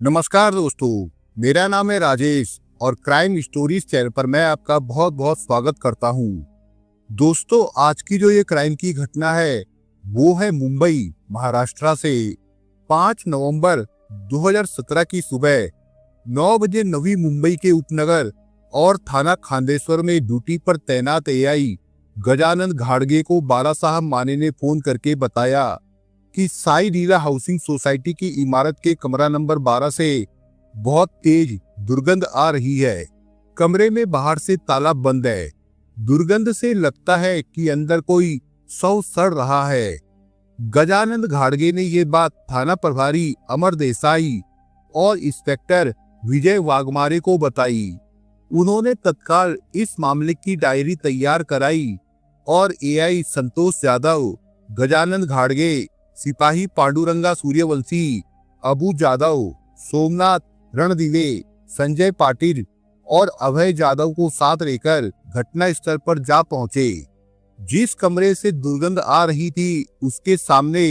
नमस्कार दोस्तों, मेरा नाम है राजेश और क्राइम स्टोरीज चैनल पर मैं आपका बहुत बहुत स्वागत करता हूं। दोस्तों, आज की जो ये क्राइम की घटना है वो है मुंबई महाराष्ट्र से 5 नवंबर 2017 की सुबह 9 बजे नवी मुंबई के उपनगर और थाना खांदेश्वर में ड्यूटी पर तैनात एआई गजानंद घाड़गे को बाला साहब माने ने फोन करके बताया कि साई लीला हाउसिंग सोसाइटी की इमारत के कमरा नंबर 12 से बहुत तेज दुर्गंध आ रही है। कमरे में बाहर से ताला बंद है। दुर्गंध से लगता है कि अंदर कोई शव सड़ रहा है। गजानंद घाड़गे ने ये बात थाना प्रभारी अमर देसाई और इंस्पेक्टर विजय वाघमारे को बताई। उन्होंने तत्काल इस मामले की डायरी तैयार कराई और एआई संतोष यादव, गजानंद घाड़गे, सिपाही पांडुरंगा सूर्यवंशी, अबू जादव, सोमनाथ रणदिवे, संजय पाटिल और अभय जादव को साथ लेकर घटना स्थल पर जा पहुंचे। जिस कमरे से दुर्गंध आ रही थी उसके सामने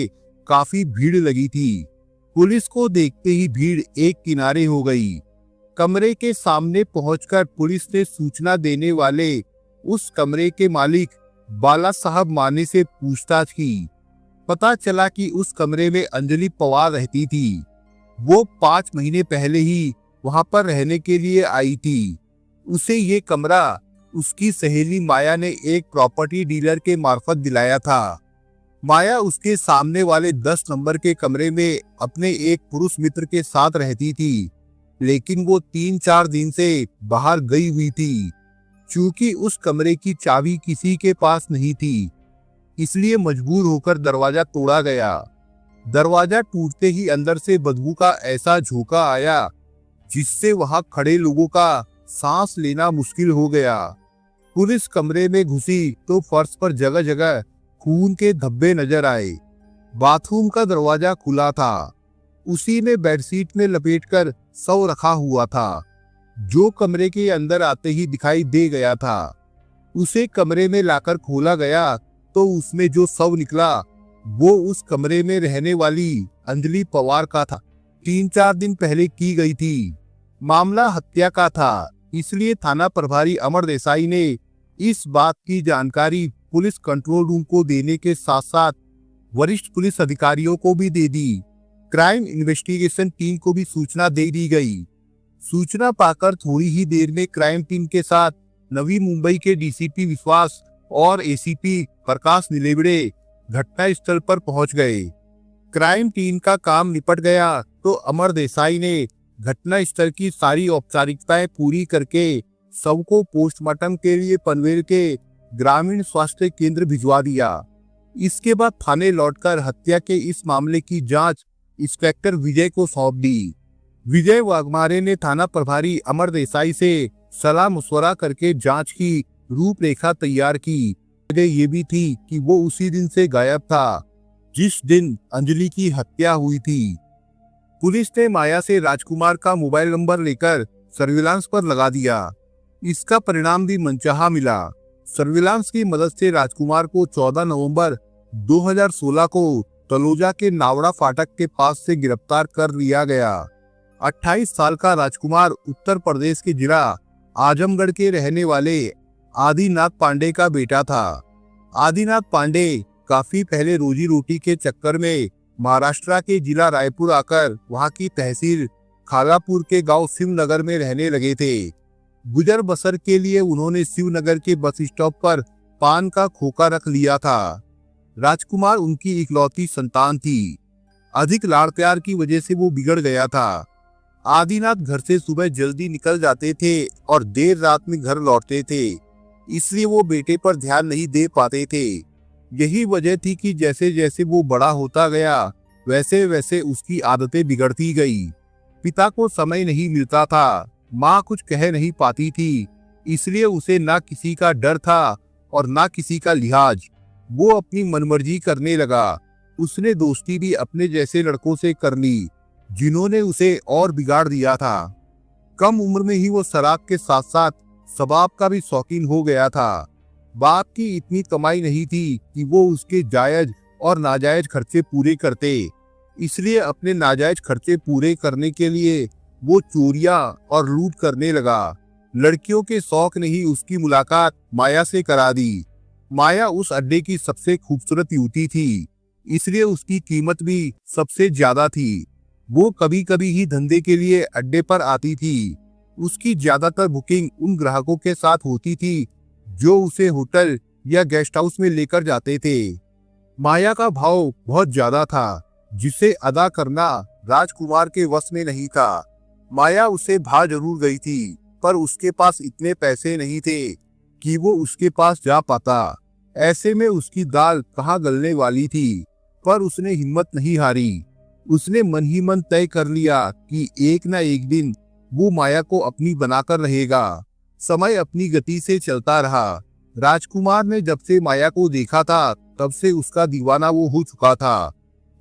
काफी भीड़ लगी थी। पुलिस को देखते ही भीड़ एक किनारे हो गई। कमरे के सामने पहुंचकर पुलिस ने सूचना देने वाले उस कमरे के मालिक बाला साहब माने से पूछताछ की। पता चला कि उस कमरे में अंजलि पवार रहती थी। वो 5 महीने पहले ही वहां पर रहने के लिए आई थी। उसे ये कमरा उसकी सहेली माया ने एक प्रॉपर्टी डीलर के मार्फत दिलाया था। माया उसके सामने वाले 10 नंबर के कमरे में अपने एक पुरुष मित्र के साथ रहती थी, लेकिन वो 3-4 दिन से बाहर गई हुई थी। चूंकि उस कमरे की चाबी किसी के पास नहीं थी, इसलिए मजबूर होकर दरवाजा तोड़ा गया। दरवाजा टूटते ही अंदर से बदबू का ऐसा झोंका आया जिससे वहां खड़े लोगों का सांस लेना मुश्किल हो गया। पुलिस कमरे में घुसी तो फर्श पर जगह जगह खून के धब्बे नजर आए। बाथरूम का दरवाजा खुला था। उसी में बेडशीट में लपेटकर शव रखा हुआ था, जो कमरे के अंदर आते ही दिखाई दे गया था। उसे कमरे में लाकर खोला गया तो उसमें जो शव निकला वो उस कमरे में रहने वाली अंजलि पवार का था। 3-4 दिन पहले की गई थी। मामला हत्या का था, इसलिए थाना प्रभारी अमर देसाई ने इस बात की जानकारी पुलिस कंट्रोल रूम को देने के साथ साथ वरिष्ठ पुलिस अधिकारियों को भी दे दी। क्राइम इन्वेस्टिगेशन टीम को भी सूचना दे दी गई। सूचना पाकर थोड़ी ही देर में क्राइम टीम के साथ नवी मुंबई के डीसीपी विश्वास और एसीपी प्रकाश नीलेबड़े घटना स्थल पर पहुंच गए। क्राइम टीम का काम निपट गया तो अमर देसाई ने घटना स्थल की सारी औपचारिकताएं पूरी करके शव को पोस्टमार्टम के लिए पनवेल के ग्रामीण स्वास्थ्य केंद्र भिजवा दिया। इसके बाद थाने लौटकर हत्या के इस मामले की जांच इंस्पेक्टर विजय को सौंप दी। विजय वाघमारे ने थाना प्रभारी अमर देसाई से सलाह मशवरा करके जांच की रूपरेखा तैयार की। ये भी थी कि वो उसी दिन से गायब था जिस दिन अंजलि की हत्या हुई थी। पुलिस ने माया से राजकुमार का मोबाइल नंबर लेकर सर्विलांस पर लगा दिया। इसका परिणाम भी मनचाहा मिला। सर्विलांस की मदद से राजकुमार को 14 नवंबर 2016 को तलोजा के नावड़ा फाटक के पास से गिरफ्तार कर लिया गया। 28 साल का राजकुमार उत्तर प्रदेश के जिला आजमगढ़ के रहने वाले आदिनाथ पांडे का बेटा था। आदिनाथ पांडे काफी पहले रोजी रोटी के चक्कर में महाराष्ट्र के जिला रायपुर आकर वहां की तहसील खालापुर के गांव शिवनगर में रहने लगे थे। गुजर बसर के लिए उन्होंने शिवनगर के बस स्टॉप पर पान का खोखा रख लिया था। राजकुमार उनकी इकलौती संतान थी। अधिक लाड़ प्यार की वजह से वो बिगड़ गया था। आदिनाथ घर से सुबह जल्दी निकल जाते थे और देर रात में घर लौटते थे, इसलिए वो बेटे पर ध्यान नहीं दे पाते थे। यही वजह थी कि जैसे जैसे वो बड़ा होता गया वैसे वैसे उसकी आदतें बिगड़ती गई। पिता को समय नहीं मिलता था, माँ कुछ कह नहीं पाती थी, इसलिए उसे ना किसी का डर था और ना किसी का लिहाज। वो अपनी मनमर्जी करने लगा। उसने दोस्ती भी अपने जैसे लड़कों से कर ली, जिन्होंने उसे और बिगाड़ दिया था। कम उम्र में ही वो शराब के साथ साथ शबाब का भी शौकीन हो गया था। बाप की इतनी कमाई नहीं थी कि वो उसके जायज और नाजायज खर्चे पूरे करते। इसलिए अपने नाजायज खर्चे पूरे करने के लिए वो चोरियां और लूट करने लगा। लड़कियों के शौक ने ही उसकी मुलाकात माया से करा दी। माया उस अड्डे की सबसे खूबसूरत युवती थी, इसलिए उसकी कीमत भी सबसे ज्यादा थी। वो कभी कभी ही धंधे के लिए अड्डे पर आती थी। उसकी ज्यादातर बुकिंग उन ग्राहकों के साथ होती थी जो उसे होटल या गेस्ट हाउस में लेकर जाते थे। माया का भाव बहुत ज्यादा था, जिसे अदा करना राजकुमार के वश में नहीं था। माया उसे भा जरूर गई थी, पर उसके पास इतने पैसे नहीं थे कि वो उसके पास जा पाता। ऐसे में उसकी दाल कहाँ गलने वाली थी, पर उसने हिम्मत नहीं हारी। उसने मन ही मन तय कर लिया कि एक ना एक दिन वो माया को अपनी बनाकर रहेगा। समय अपनी गति से चलता रहा। राजकुमार ने जब से माया को देखा था, तब से उसका दीवाना वो हो चुका था।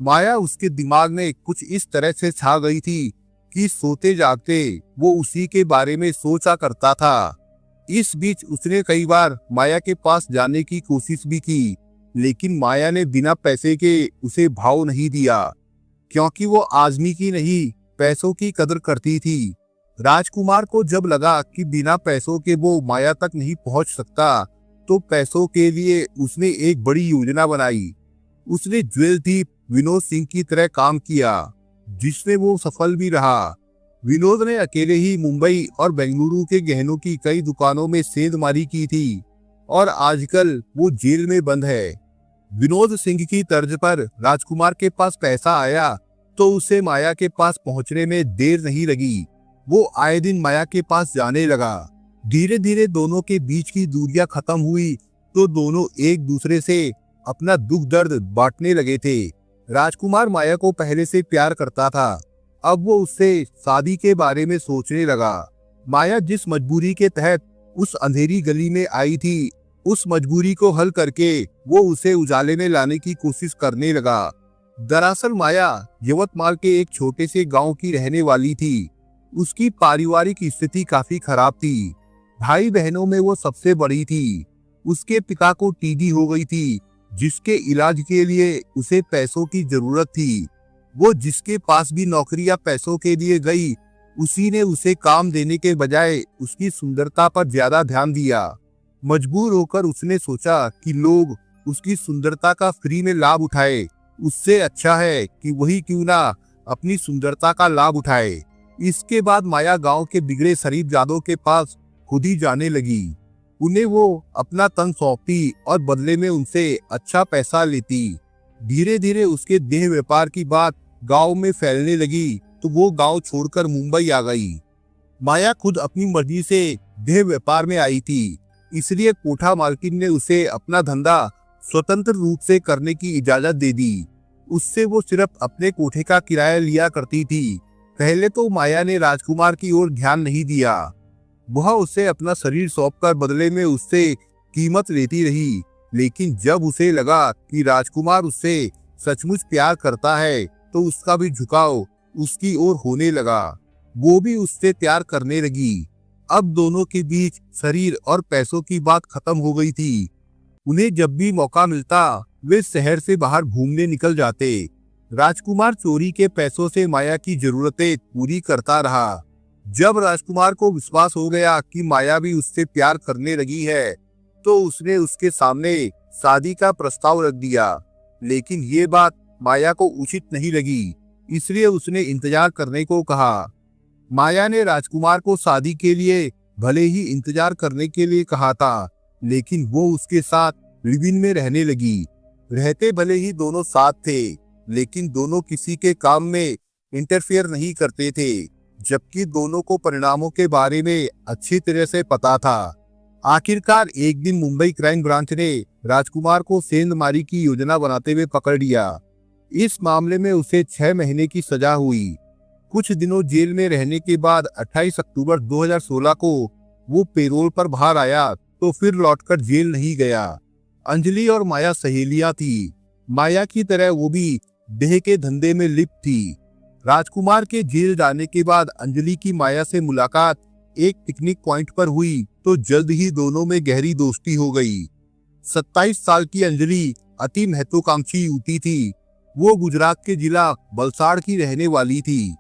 माया उसके दिमाग में कुछ इस तरह से छा गई थी कि सोते जागते वो उसी के बारे में सोचा करता था। इस बीच उसने कई बार माया के पास जाने की कोशिश भी की, लेकिन माया ने बिना पैसे के उसे भाव नहीं दिया, क्योंकि वो आदमी की नहीं, पैसों की कदर करती थी। राजकुमार को जब लगा कि बिना पैसों के वो माया तक नहीं पहुंच सकता, तो पैसों के लिए उसने एक बड़ी योजना बनाई। उसने ज्वेल थीप विनोद सिंह की तरह काम किया, जिसमें वो सफल भी रहा। विनोद ने अकेले ही मुंबई और बेंगलुरु के गहनों की कई दुकानों में सेंधमारी की थी और आजकल वो जेल में बंद है। विनोद सिंह की तर्ज पर राजकुमार के पास पैसा आया तो उसे माया के पास पहुंचने में देर नहीं लगी। वो आए दिन माया के पास जाने लगा। धीरे धीरे दोनों के बीच की दूरियां खत्म हुई तो दोनों एक दूसरे से अपना दुख दर्द बांटने लगे थे। राजकुमार माया को पहले से प्यार करता था, अब वो उससे शादी के बारे में सोचने लगा। माया जिस मजबूरी के तहत उस अंधेरी गली में आई थी, उस मजबूरी को हल करके वो उसे उजाले में लाने की कोशिश करने लगा। दरअसल माया यवतमाल के एक छोटे से गांव की रहने वाली थी। उसकी पारिवारिक स्थिति काफी खराब थी। भाई बहनों में वो सबसे बड़ी थी। उसके पिता को टीबी हो गई थी, जिसके इलाज के लिए उसे पैसों की जरूरत थी। वो जिसके पास भी नौकरी या पैसों के लिए गई, उसी ने उसे काम देने के बजाय उसकी सुंदरता पर ज्यादा ध्यान दिया। मजबूर होकर उसने सोचा कि लोग उसकी सुंदरता का फ्री में लाभ उठाए, उससे अच्छा है कि वही क्यों ना अपनी सुंदरता का लाभ उठाए। इसके बाद माया गांव के बिगड़े शरीफ जादों के पास खुद ही जाने लगी। उन्हें वो अपना तन सौंपती और बदले में उनसे अच्छा पैसा लेती। धीरे धीरे उसके देह व्यापार की बात गांव में फैलने लगी तो वो गांव छोड़कर मुंबई आ गई। माया खुद अपनी मर्जी से देह व्यापार में आई थी, इसलिए कोठा मालकिन ने उसे अपना धंधा स्वतंत्र रूप से करने की इजाजत दे दी। उससे वो सिर्फ अपने कोठे का किराया लिया करती थी। पहले तो माया ने राजकुमार की ओर ध्यान नहीं दिया। वह उसे अपना शरीर सौंपकर बदले में उससे कीमत लेती रही, लेकिन जब उसे लगा कि राजकुमार उससे सचमुच प्यार करता है, तो उसका भी झुकाव उसकी ओर होने लगा। वो भी उससे प्यार करने लगी। अब दोनों के बीच शरीर और पैसों की बात खत्म हो गई थी। उन्हें जब भी मौका मिलता, वे शहर से बाहर घूमने निकल जाते। राजकुमार चोरी के पैसों से माया की जरूरतें पूरी करता रहा। जब राजकुमार को विश्वास हो गया कि माया भी उससे प्यार करने लगी है, तो उसने उसके सामने शादी का प्रस्ताव रख दिया। लेकिन ये बात माया को उचित नहीं लगी, इसलिए उसने इंतजार करने को कहा। माया ने राजकुमार को शादी के लिए भले ही इंतजार करने के लिए कहा था, लेकिन वो उसके साथ लिव-इन में रहने लगी। रहते भले ही दोनों साथ थे, लेकिन दोनों किसी के काम में इंटरफेयर नहीं करते थे, जबकि दोनों को परिणामों के बारे में अच्छी तरह से पता था। आखिरकार एक दिन मुंबई क्राइम ब्रांच ने राजकुमार को सेंधमारी की योजना बनाते हुए पकड़ लिया। इस मामले में उसे 6 महीने की सजा हुई। कुछ दिनों जेल में रहने के बाद 28 अक्टूबर 2016 को वो पैरोल पर बाहर आया, तो फिर लौटकर जेल नहीं गया। अंजलि और माया सहेलियां थी। माया की तरह वो भी देह के धंधे में लिप्त थी। राजकुमार के जेल जाने के बाद अंजलि की माया से मुलाकात एक पिकनिक पॉइंट पर हुई, तो जल्द ही दोनों में गहरी दोस्ती हो गई। 27 साल की अंजलि अति महत्वाकांक्षी युवती थी। वो गुजरात के जिला वलसाड़ की रहने वाली थी।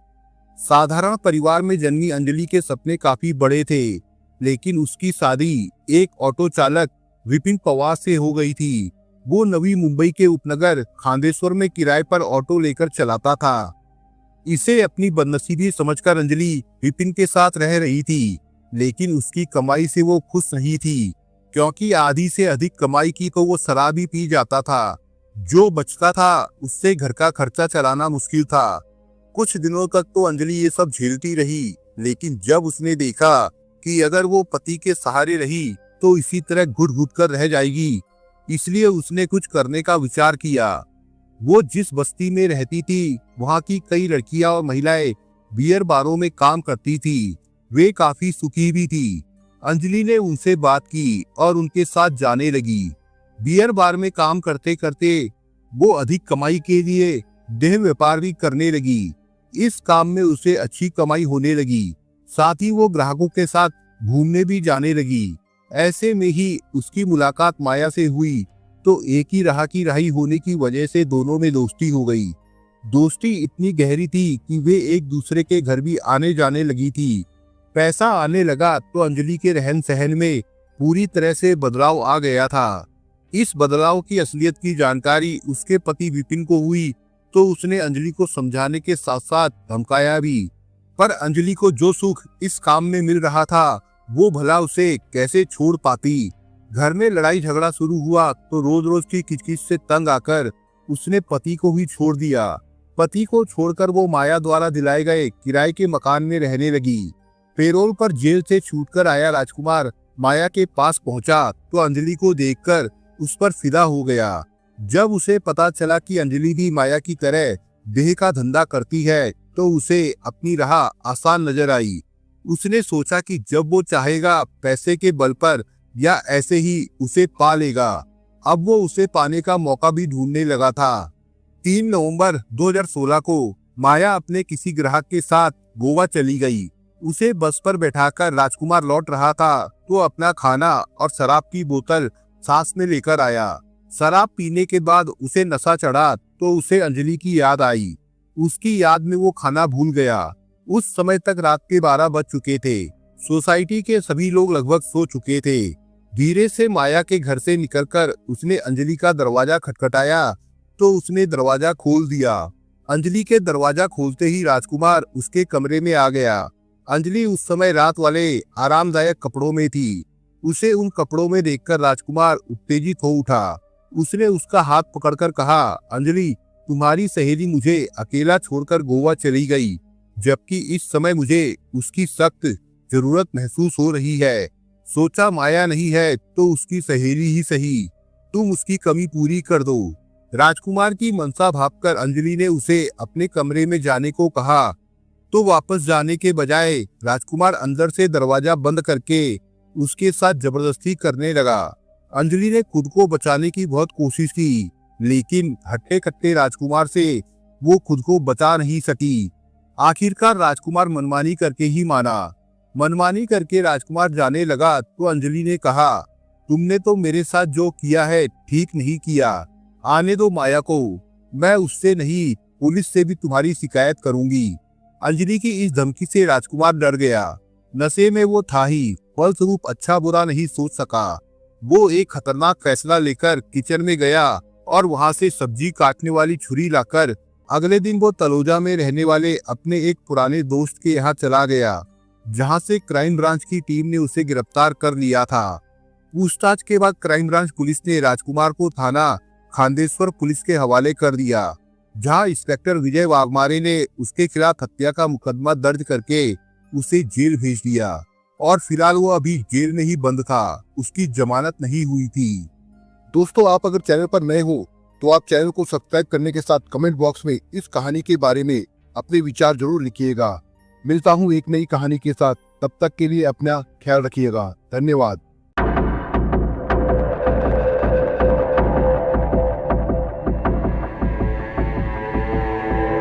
साधारण परिवार में जन्मी अंजलि के सपने काफी बड़े थे, लेकिन उसकी शादी एक ऑटो चालक विपिन पवार से हो गई थी। वो नवी मुंबई के उपनगर खांदेश्वर में किराए पर ऑटो लेकर चलाता था। इसे अपनी बदनसीबी समझकर अंजलि विपिन के साथ रह रही थी, लेकिन उसकी कमाई से वो खुश नहीं थी, क्योंकि आधी से अधिक कमाई की तो वो शराब ही पी जाता था। जो बचता था उससे घर का खर्चा चलाना मुश्किल था। कुछ दिनों तक तो अंजलि ये सब झेलती रही, लेकिन जब उसने देखा कि अगर वो पति के सहारे रही तो इसी तरह घुट घुट कर रह जाएगी, इसलिए उसने कुछ करने का विचार किया। वो जिस बस्ती में रहती थी वहाँ की कई लड़कियां और महिलाएं बियर बारों में काम करती थी। वे काफी सुखी भी थी। अंजलि ने उनसे बात की और उनके साथ जाने लगी। बियर बार में काम करते करते वो अधिक कमाई के लिए देह व्यापार भी करने लगी। इस काम में उसे अच्छी कमाई होने लगी, साथ ही वो ग्राहकों के साथ घूमने भी जाने लगी। ऐसे में ही उसकी मुलाकात माया से हुई, तो एक ही राह की राही होने की वजह से दोनों में दोस्ती हो गई। दोस्ती इतनी गहरी थी कि वे एक दूसरे के घर भी आने जाने लगी थी। पैसा आने लगा तो अंजलि के रहन सहन में पूरी तरह से बदलाव आ गया था। इस बदलाव की असलियत की जानकारी उसके पति विपिन को हुई, तो उसने अंजलि को समझाने के साथ साथ धमकाया भी। पर अंजलि को जो सुख इस काम में मिल रहा था, वो भला उसे कैसे छोड़ पाती। घर में लड़ाई झगड़ा शुरू हुआ तो रोज रोज की किचकिच से तंग आकर उसने पति को ही छोड़ दिया। पति को छोड़कर वो माया द्वारा दिलाए गए किराए के मकान में रहने लगी। पेरोल पर जेल से छूटकर आया राजकुमार माया के पास पहुंचा तो अंजलि को देखकर उस पर फिदा हो गया। जब उसे पता चला कि अंजलि भी माया की तरह देह का धंधा करती है, तो उसे अपनी राह आसान नजर आई। उसने सोचा कि जब वो चाहेगा पैसे के बल पर या ऐसे ही उसे पा लेगा। अब वो उसे पाने का मौका भी ढूंढने लगा था। 3 नवंबर 2016 को माया अपने किसी ग्राहक के साथ गोवा चली गई। उसे बस पर बैठाकर राजकुमार लौट रहा था तो अपना खाना और शराब की बोतल साथ में लेकर आया। शराब पीने के बाद उसे नशा चढ़ा तो उसे अंजलि की याद आई। उसकी याद में वो खाना भूल गया। उस समय तक रात के 12 बज चुके थे। सोसाइटी के सभी लोग लगभग सो चुके थे। धीरे से माया के घर से निकलकर उसने अंजलि का दरवाजा खटखटाया तो उसने दरवाजा खोल दिया। अंजलि के दरवाजा खोलते ही राजकुमार उसके कमरे में आ गया। अंजलि उस समय रात वाले आरामदायक कपड़ों में थी। उसे उन कपड़ों में देखकर राजकुमार उत्तेजित हो उठा। उसने उसका हाथ पकड़कर कहा, अंजलि, तुम्हारी सहेली मुझे अकेला छोड़कर गोवा चली गई, जबकि इस समय मुझे उसकी सख्त जरूरत महसूस हो रही है। सोचा माया नहीं है तो उसकी सहेली ही सही, तुम उसकी कमी पूरी कर दो। राजकुमार की मनसा भांपकर अंजलि ने उसे अपने कमरे में जाने को कहा, तो वापस जाने के बजाय राजकुमार अंदर से दरवाजा बंद करके उसके साथ जबरदस्ती करने लगा। अंजलि ने खुद को बचाने की बहुत कोशिश की, लेकिन हट्टे कट्टे राजकुमार से वो खुद को बचा नहीं सकी। आखिरकार राजकुमार मनमानी करके ही माना। मनमानी करके राजकुमार जाने लगा तो अंजलि ने कहा, तुमने तो मेरे साथ जो किया है ठीक नहीं किया। आने दो माया को, मैं उससे नहीं पुलिस से भी तुम्हारी शिकायत करूंगी। अंजलि की इस धमकी से राजकुमार डर गया। नशे में वो था ही, फलस्वरूप अच्छा बुरा नहीं सोच सका। वो एक खतरनाक फैसला लेकर किचन में गया और वहां से सब्जी काटने वाली छुरी लाकर अगले दिन वो तलोजा में रहने वाले अपने एक पुराने दोस्त के यहाँ चला गया, जहां से क्राइम ब्रांच की टीम ने उसे गिरफ्तार कर लिया था। पूछताछ के बाद क्राइम ब्रांच पुलिस ने राजकुमार को थाना खांदेश्वर पुलिस के हवाले कर दिया, जहां इंस्पेक्टर विजय वाघमारे ने उसके खिलाफ हत्या का मुकदमा दर्ज करके उसे जेल भेज दिया और फिलहाल वो अभी जेल में ही बंद था। उसकी जमानत नहीं हुई थी। दोस्तों, आप अगर चैनल पर नए हो तो आप चैनल को सब्सक्राइब करने के साथ कमेंट बॉक्स में इस कहानी के बारे में अपने विचार जरूर लिखिएगा। मिलता हूँ एक नई कहानी के साथ, तब तक के लिए अपना ख्याल रखिएगा। धन्यवाद।